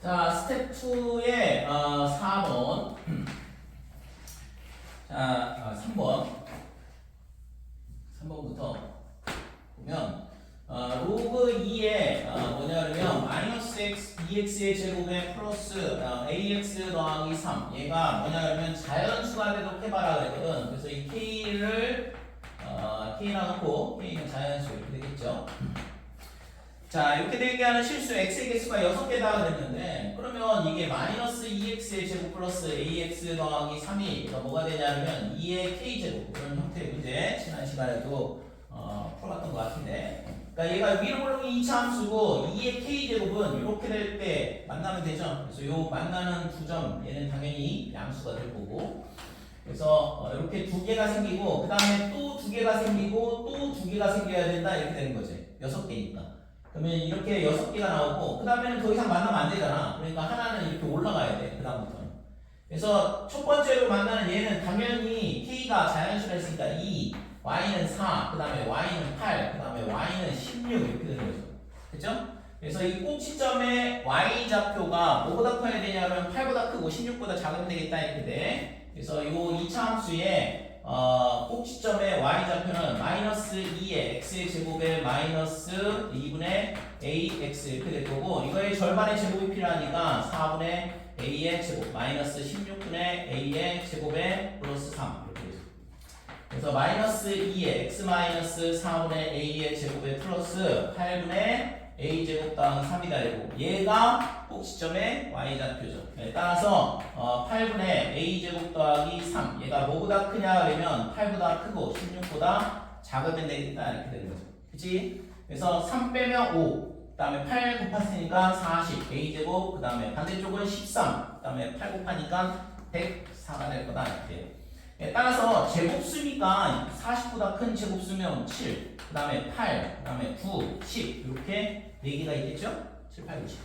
자, 스텝 2의 4번. 자, 3번부터 보면 로그 2의 뭐냐 그러면 마이너스 x 2x의 제곱에 플러스 ax 더하기 3 얘가 뭐냐 그러면 자연수가 되도록 해봐라 그랬거든. 그래서 이 k를 k라 놓고 k는 자연수 이렇게 되겠죠. 자, 이렇게 되게 하는 실수 x의 개수가 6개다 그랬는데 그러면 이게 마이너스 2x의 제곱 플러스 ax 더하기 3이 뭐가 되냐면 2의 k제곱 이런 형태의 문제 지난 시간에도 풀어봤던 것 같은데, 그러니까 얘가 위로 올라오는 2차 함수고 2의 k제곱은 이렇게 될 때 만나면 되죠. 그래서 요 만나는 두 점 얘는 당연히 양수가 될 거고, 그래서 이렇게 두 개가 생기고 그 다음에 또 두 개가 생기고 또 두 개가 생겨야 된다 이렇게 되는 거지. 6개니까. 그러면 이렇게 6개가 나오고 그 다음에는 더 이상 만나면 안 되잖아. 그러니까 하나는 이렇게 올라가야 돼. 그 다음부터는. 그래서 첫 번째로 만나는 얘는 당연히 k가 자연수라 했으니까 2, y는 4, 그 다음에 y는 8, 그 다음에 y는 16 이렇게 되는 거죠. 그쵸? 그래서 이 꼭지점의 y 좌표가 뭐보다 커야 되냐면 8보다 크고 16보다 작으면 되겠다 이렇게 돼. 그래서 이 2차 함수의 꼭지점의 y좌표는 마이너스 2의 x의 제곱에 마이너스 2분의 ax 이렇게 될 거고, 이거의 절반의 제곱이 필요하니까 4분의 a의 제곱 마이너스 16분의 a의 제곱에 플러스 3 이렇게 되죠. 그래서 마이너스 2의 x 마이너스 4분의 a의 제곱에 플러스 8분의 a제곱 더하기 3이다 되고, 얘가 꼭지점의 y좌표죠. 따라서 8분의 a제곱 더하기 3 얘가 뭐보다 크냐 그러면 8보다 크고 16보다 작으면 되겠다 이렇게 되는 거죠. 그치? 그래서 3 빼면 5, 그 다음에 8 곱했으니까 40 a제곱, 그 다음에 반대쪽은 13, 그 다음에 8 곱하니까 104가 될 거다 이렇게. 따라서 제곱수니까 40보다 큰 제곱수면 7, 그 다음에 8, 그 다음에 9, 10 이렇게 4개가 있겠죠? 7, 8, 9, 10.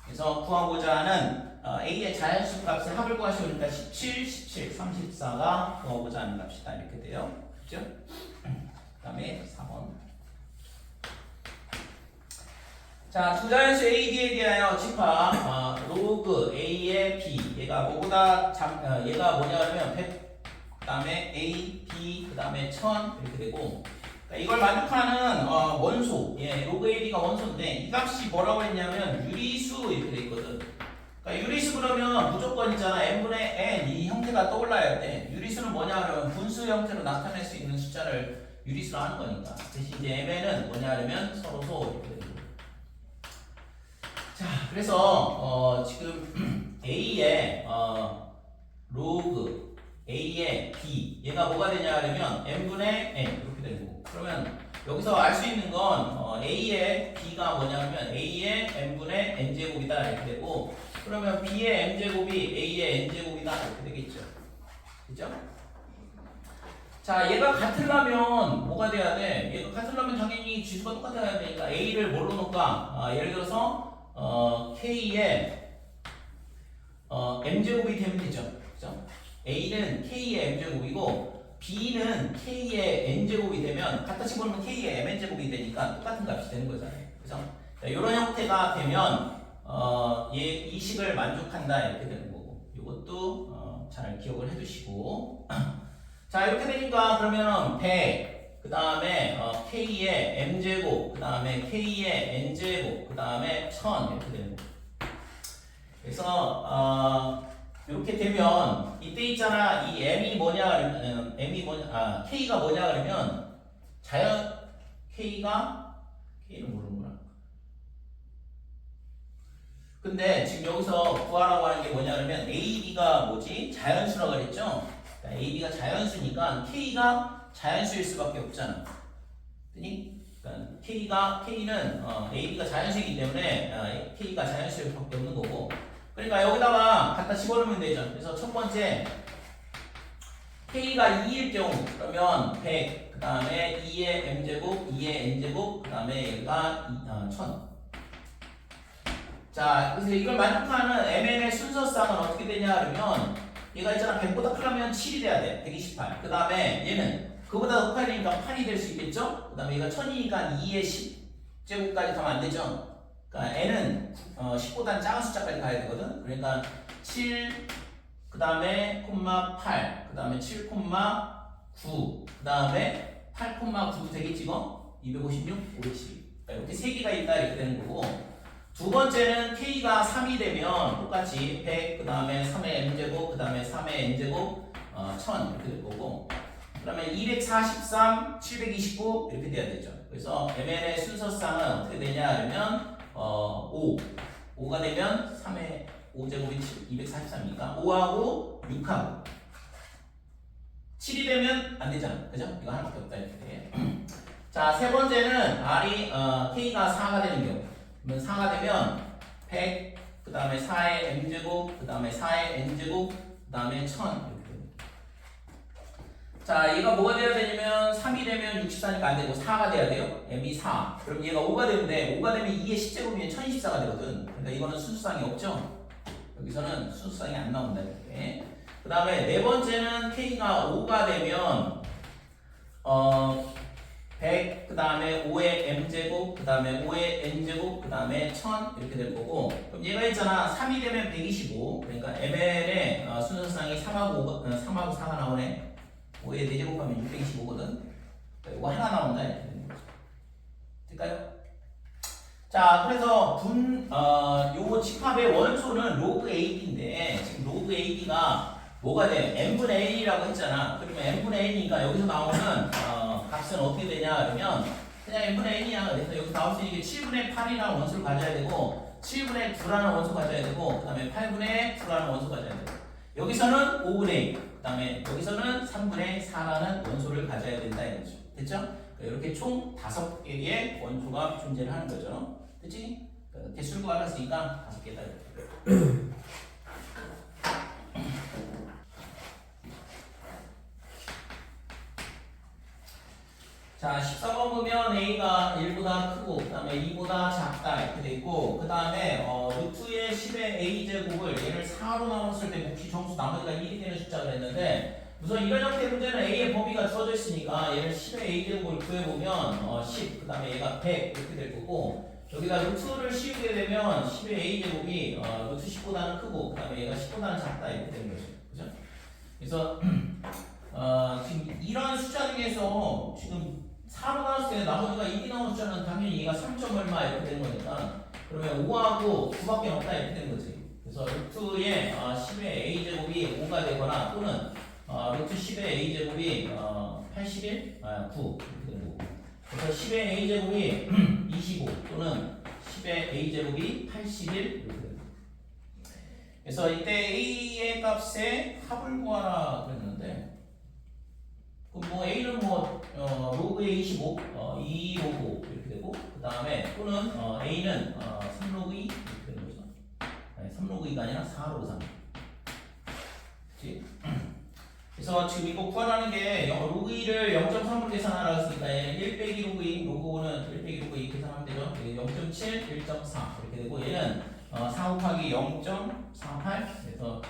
그래서 구하고자 하는 a의 자연수 값의 합을 구하시오니까 17, 17, 34가 구하고자 하는 값이다 이렇게 돼요. 그렇죠? 그 다음에 4번. 자, 두 자연수 a, b에 대하여 집합 로그 a의 b 얘가 뭐보다 얘가 뭐냐 하면 100, 그 다음에 a, b, 그 다음에 1000 이렇게 되고, 이걸 만족하는 원소, 로그 AB가 원소인데 이 값이 뭐라고 했냐면 유리수 이렇게 돼 있거든. 그러니까 유리수 그러면 무조건 있잖아. n분의 n 이 형태가 떠올라야 돼. 유리수는 뭐냐 그러면 분수 형태로 나타낼 수 있는 숫자를 유리수로 하는 거니까. 대신 이제 mn은 뭐냐 그러면 서로소 이렇게 되는 거야. 자, 그래서 지금 a의 로그 a의 b 얘가 뭐가 되냐 그러면 n분의 n 이렇게 되는 거고, 그러면 여기서 알 수 있는 건 a의 b가 뭐냐면 a의 n분의 n제곱이다 이렇게 되고, 그러면 b의 n제곱이 a의 n제곱이다 이렇게 되겠죠. 그죠? 자, 얘가 같으려면 뭐가 돼야 돼? 얘가 같으려면 당연히 지수가 똑같아야 되니까 a를 뭘로 놓을까? 예를 들어서 k의 m제곱이 되면 되죠. 그죠? a는 k의 m제곱이고 b는 k의 n제곱이 되면 갖다 집어넣으면 k의 mn제곱이 되니까 똑같은 값이 되는 거잖아요. 그래서 이런 형태가 되면 이 식을 만족한다 이렇게 되는 거고, 이것도 잘 기억을 해두시고 자, 이렇게 되니까 그러면은 100, 그 다음에 k의 m제곱, 그 다음에 k의 n제곱, 그 다음에 1000 이렇게 되는 거고, 그래서 이렇게 되면 이때 있잖아, 이 m이 뭐냐 그러면 k가 뭐냐 그러면 자연 k는 모르는구나. 근데 지금 여기서 구하라고 하는 게 뭐냐 그러면 ab가 뭐지? 자연수라고 그랬죠? 그러니까 ab가 자연수니까 k가 자연수일 수밖에 없잖아. 그러니까 k는 ab가 자연수이기 때문에 k가 자연수일 수밖에 없는 거고, 그러니까 여기다가 갖다 집어넣으면 되죠. 그래서 첫 번째 k가 2일 경우 그러면 100, 그 다음에 2의 m제곱, 2의 n제곱, 그 다음에 얘가 1000. 자, 그래서 이걸 만족하는 mn의 순서쌍은 어떻게 되냐 그러면 얘가 있잖아, 100보다 크려면 7이 돼야 돼. 128. 그 다음에 얘는 그보다 더 커야 되니까 8이 될 수 있겠죠? 그 다음에 얘가 1000이니까 2의 10제곱까지 가면 안 되죠? 그러니까 n은 10보다는 작은 숫자까지 가야 되거든. 그러니까 7, 그 다음에 콤마 8, 그 다음에 7, 콤마 9, 그 다음에 8, 콤마 9도 되겠지 이거? 256, 512. 그러니까 이렇게 세 개가 있다 이렇게 되는 거고. 두 번째는 k가 3이 되면 똑같이 100, 그 다음에 3의 m제곱, 그 다음에 3의 n제곱, 1000 이렇게 될 거고. 그 다음에 243, 729 이렇게 돼야 되죠. 그래서 mn의 순서상은 어떻게 되냐 하면 5가 되면 3의 5제곱이 243이니까 5하고 6하고 7이 되면 안 되잖아. 그죠? 이거 하나밖에 없다 이렇게. 자, 세 번째는 r이 k가 4가 되는 경우. 그러면 4가 되면 100, 그 다음에 4의 m제곱, 그 다음에 4의 n제곱, 그 다음에 1000 이렇게 됩니다. 자, 얘가 뭐가 돼야 되냐면 3이 되면 64니까 안 되고 4가 돼야 돼요. m이 4. 그럼 얘가 5가 되는데 5가 되면 2의 10제곱이면 1024가 되거든. 그러니까 이거는 순수상이 없죠. 여기서는 순수상이 안 나온다 이렇게. 그 다음에 네 번째는 k가 5가 되면 100, 그 다음에 5의 m제곱, 그 다음에 5의 n제곱, 그 다음에 1000 이렇게 될 거고. 그럼 얘가 있잖아. 3이 되면 125. 그러니까 mn의 순서상이 3하고 4가 나오네. 5의 4제곱하면 625거든. 이거 하나 나온다 이렇게 되는 거죠. 될까요? 자, 그래서 요 집합의 원소는 로그 AB인데 지금 로그 AB가 뭐가 돼? n분의 1이라고 했잖아. 그러면 n분의 1이니까 여기서 나오는 값은 어떻게 되냐 그러면 그냥 n분의 1이야. 그래서 여기서 나올 수 있는 게 7분의 8이라는 원소를 가져야 되고 7분의 9라는 원소 가져야 되고 그 다음에 8분의 9라는 원소 가져야 되고 여기서는 5분의 1, 그 다음에 여기서는 3분의 4라는 원소를 가져야 된다 이거죠. 됐죠? 그러니까 이렇게 총 5개의 원소가 존재를 하는 거죠. 그치? 개수를 구하았으니까 5개다 이렇게. 자, 14번 보면 A가 1보다 크고 그 다음에 2보다 작다 이렇게 돼 있고 그 다음에 루트의 10의 A제곱을 얘를 4로 나눴을 때 몫이 정수 나머지가 1이 되는 숫자가 됐는데 우선 이런 형태의 문제는 A의 범위가 주어져 있으니까 얘를 10의 A제곱을 구해보면 10, 그 다음에 얘가 100 이렇게 될 거고 여기다 루트를 씌우게 되면 10의 A제곱이 루트 10보다는 크고 그 다음에 얘가 10보다는 작다 이렇게 되는 거죠. 그죠? 그래서 지금 이런 숫자 중에서 지금 4로 나왔을 때 나머지가 1이 나오는 숫자는 당연히 얘가 3점 얼마 이렇게 되는 거니까 그러면 5하고 9밖에 없다 이렇게 되는 거지. 그래서 루트의 10의 a제곱이 5가 되거나 또는 루트 10의 a제곱이 81, 9 이렇게 되는 거고 그래서 10의 a제곱이 25 또는 10의 a제곱이 81 이렇게 되는 거고 그래서 이때 a의 값에 합을 구하라 그랬는데 그럼 뭐 a는 로그의 25, 2 로그 이렇게 되고 그 다음에 또는 a는 3 로그 2 이렇게 되는 거죠. 아니, 3 로그 2가 아니라 4 로그 3. 그렇지? 그래서 지금 이거 구하라는 게 로그 2를 0.3으로 계산하라 했으니까 얘는 1 빼기 로그 2, 로그 5는 1 빼기 로그 2 계산하면 되죠. 0.7, 1.4 이렇게 되고 얘는 4 곱하기 0.48 그래서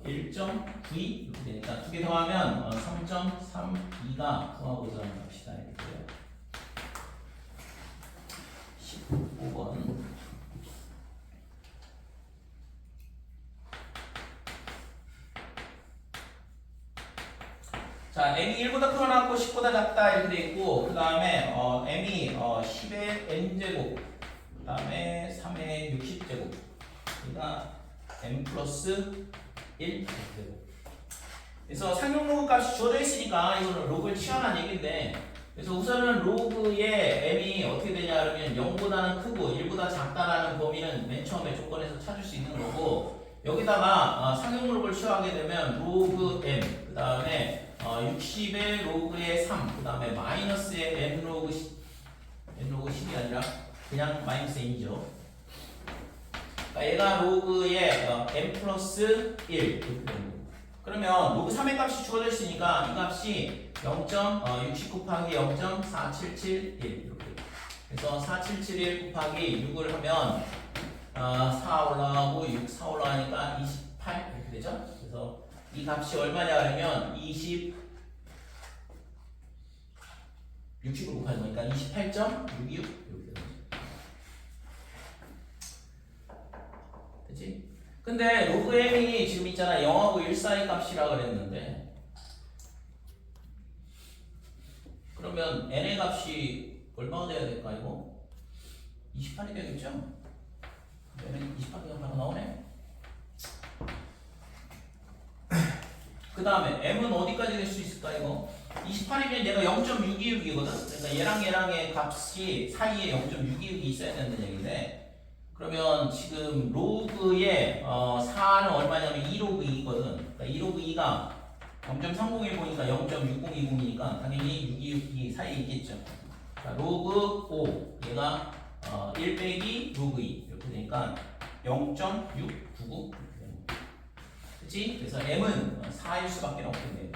1.92 이렇게 되니까 두 개 더하면 3.32가 구하고자 합시다. 이렇게 돼요. 15번. 자, m이 1보다 크거나 나왔고 10보다 작다 이렇게 돼 있고 그 다음에 m이 10의 n제곱 그 다음에 3의 60제곱 그러니까 m 플러스 1 그래서 상용 로그 값이 주어져 있으니까 이거는 로그를 취하는 얘기인데 그래서 우선은 로그의 m이 어떻게 되냐 그러면 0보다는 크고 1보다 작다라는 범위는 맨 처음에 조건에서 찾을 수 있는 거고 여기다가 상용 로그를 취하게 되면 로그 m 그 다음에 60의 로그의 3 그 다음에 마이너스의 n 로그 10이 아니라 그냥 마이너스 n이죠. 얘가 로그의 m 플러스 1 이렇게 되는 거고 그러면 로그 3의 값이 주어져 있으니까 이 값이 0.60 곱하기 0.4771 이렇게 그래서 4771 곱하기 6을 하면 4 올라가고 6, 4 올라가니까 28 이렇게 되죠. 그래서 이 값이 얼마냐 그러면 60을 곱하는 거니까 28.626 이렇게 되는 거죠. 그치? 근데 로그 m이 지금 있잖아 0하고 1 사이 값이라 그랬는데 그러면 n의 값이 얼마가 돼야 될까 이거? 28이 되겠죠? n은 28이 바로 나오네. 그 다음에 m은 어디까지 될 수 있을까 이거? 28이면 얘가 0.626이거든? 그러니까 얘랑 얘랑의 값이 사이에 0.626이 있어야 된다는 얘기인데 그러면 지금 로그의 4는 얼마냐면 2로그 2거든. 그러니까 2로그 2가 0.301 보니까 0.6020이니까 당연히 6262 사이에 있겠죠. 자, 로그 5 얘가 1 빼기 로그 2 이렇게 되니까 0.699 그치? 그래서 m은 4일 수밖에 없겠네요.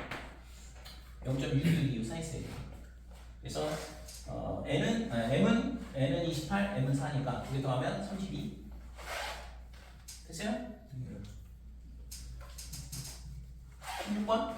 0.622 사이에 있어야 돼요. 그래서 m은 28, m은 4니까 두 개 더하면 32 됐어요? 16번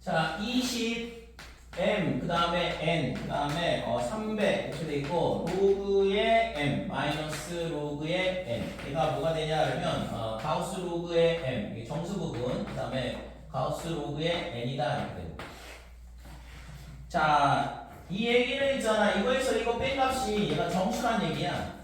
자 20m 그 다음에 n 그 다음에 300 이렇게 돼 있고 로그의 m 마이너스 로그의 n 얘가 뭐가 되냐 그러면 가우스 로그의 m 이게 정수 부분 그 다음에 가우스 로그의 n이다 이렇게 돼요. 자 이 얘기는 있잖아 이거에서 이거 뺀 값이 얘가 정수란 얘기야.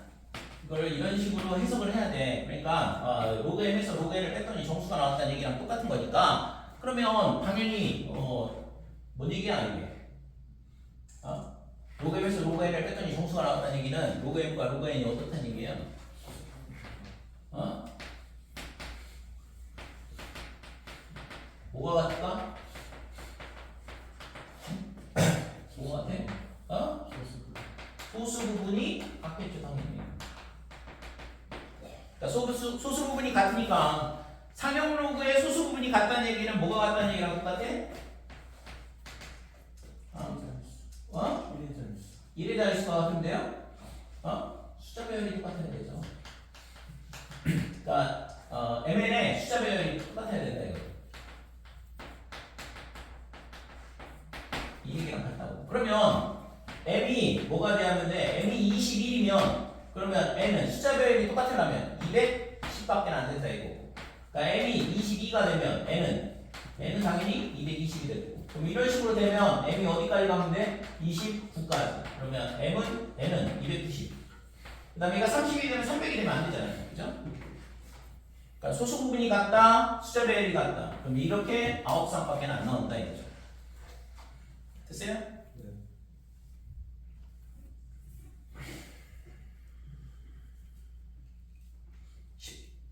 이걸 이런 식으로 해석을 해야 돼. 그러니까 로그 m에서 로그 n을 뺐더니 정수가 나왔다는 얘기랑 똑같은 거니까 그러면 당연히 뭔 얘기야 이게? 로그 m에서 로그 n을 뺐더니 정수가 나왔다는 얘기는 로그 m과 로그 n이 어떻다는 얘기야? 뭐가 같을까? 뭐가 같아? 소수 부분이 같겠죠 당연히. 그러니까 소수 부분이 같으니까 상형 로그의 소수 부분이 같다는 얘기는 뭐가 같다는 얘기랑 똑같아? 1의 자릿수가 같은데요? 숫자 배열이 똑같아야 되죠. 그러니까 mn의 숫자 배열이 똑같아야 된다 이거. 이 얘기랑 같다고. 그러면 m이 뭐가 돼야 돼? m이 21이면 그러면 n은 숫자 배열이 똑같으려면 210밖에 안 된다 이거. 그러니까 m이 22가 되면 n은 당연히 220이 되고. 그럼 이런 식으로 되면 m이 어디까지 가면 돼? 29까지. 그러면 n은 290. 그 다음에 얘가 30이 되면 300이 되면 안 되잖아요. 그죠? 그러니까 소수 부분이 같다, 숫자 배열이 같다. 그럼 이렇게 9쌍밖에 안 나온다 이거죠. 됐어요? 네.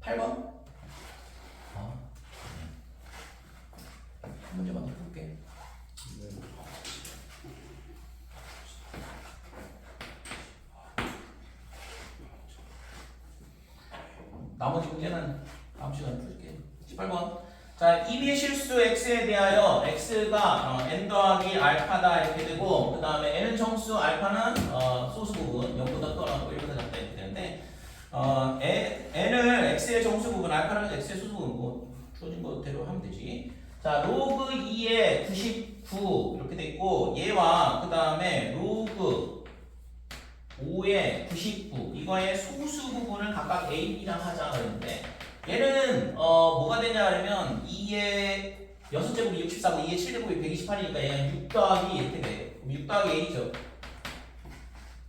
18번? 문제만 더 볼게. 나머지 문제는 다음 시간에 풀게. 18번. 자, 임의 실수 x에 대하여 x가 n 더하기 알파다 이렇게 되고 그 다음에 n은 정수, 알파는 소수 부분 0보다 커라고 1보다 작다 이렇게 되는데 n을 x의 정수 부분, 알파는 x의 소수 부분 뭐 주어진 거대로 하면 되지. 자, 로그 2에 99 이렇게 돼 있고 얘와 그 다음에 로그 5에 99 이거의 소수 부분을 각각 a, b랑 하자 그랬는데 얘는 뭐가 되냐 그러면 2의 6제곱이 64고 2의 7제곱이 128이니까 얘가 6 더하기 이렇게 돼. 그럼 6 더하기 a죠.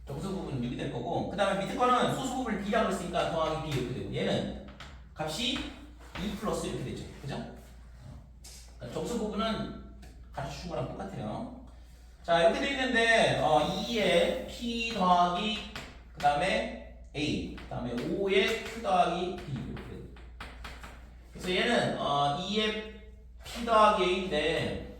정수 부분은 6이 될 거고 그 다음에 밑에 거는 소수 부분을 b라고 했으니까 더하기 b 이렇게 되고 얘는 값이 2 플러스 이렇게 되죠. 그죠? 정수 부분은 같이 준 거랑 똑같아요. 자 이렇게 돼 있는데 2의 p 더하기 그 다음에 a 그 다음에 5의 q 더하기 b 이렇게 돼. 그래서 얘는 2의 p 더하기 a인데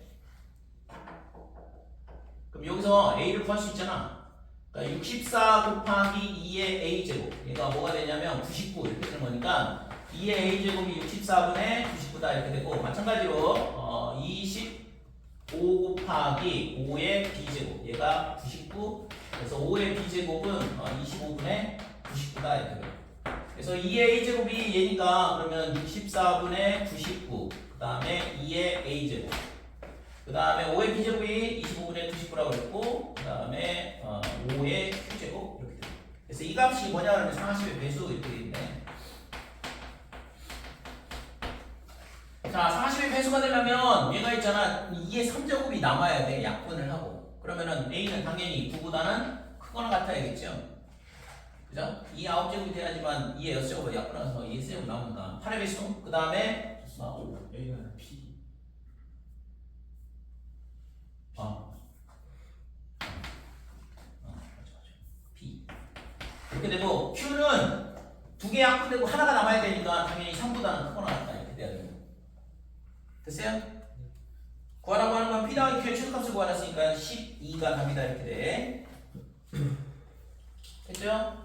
그럼 여기서 a를 구할 수 있잖아. 그러니까 64 곱하기 2의 a 제곱 얘가 뭐가 되냐면 99 이렇게 되는 거니까 2의 a 제곱이 64분의 99다 이렇게 되고 마찬가지로 25 곱하기 5의 b 제곱 얘가 99 그래서 5의 b 제곱은 25분의 99다 이렇게 돼요. 그래서 2의 a 제곱이 얘니까 그러면 64분의 99 그 다음에 2의 a 제곱 그 다음에 5의 b제곱이 25분의 99라고 그랬고 그 다음에 5의 q제곱 이렇게 돼요. 그래서 이 값이 뭐냐 그러면 40의 배수 이렇게 돼 있네. 자, 40의 배수가 되려면 얘가 있잖아 2의 3제곱이 남아야 돼. 약분을 하고 그러면은 a는 당연히 9보다는 크거나 같아야겠죠. 그죠? 2의 9제곱이 돼야지만 2의 6제곱을 약분해서 2의 세제곱 나오니까 8의 배수 그 다음에 A는 P. B 이렇게 되고 Q는 두 개 약분되고 하나가 남아야 되니까 당연히 3보다는 크거나 같다 이렇게 돼야 되고 됐어요? 구하라고 하는 건 P 더하기 Q의 최소값을 구하랬으니까 12가 답이다 이렇게 돼 됐죠?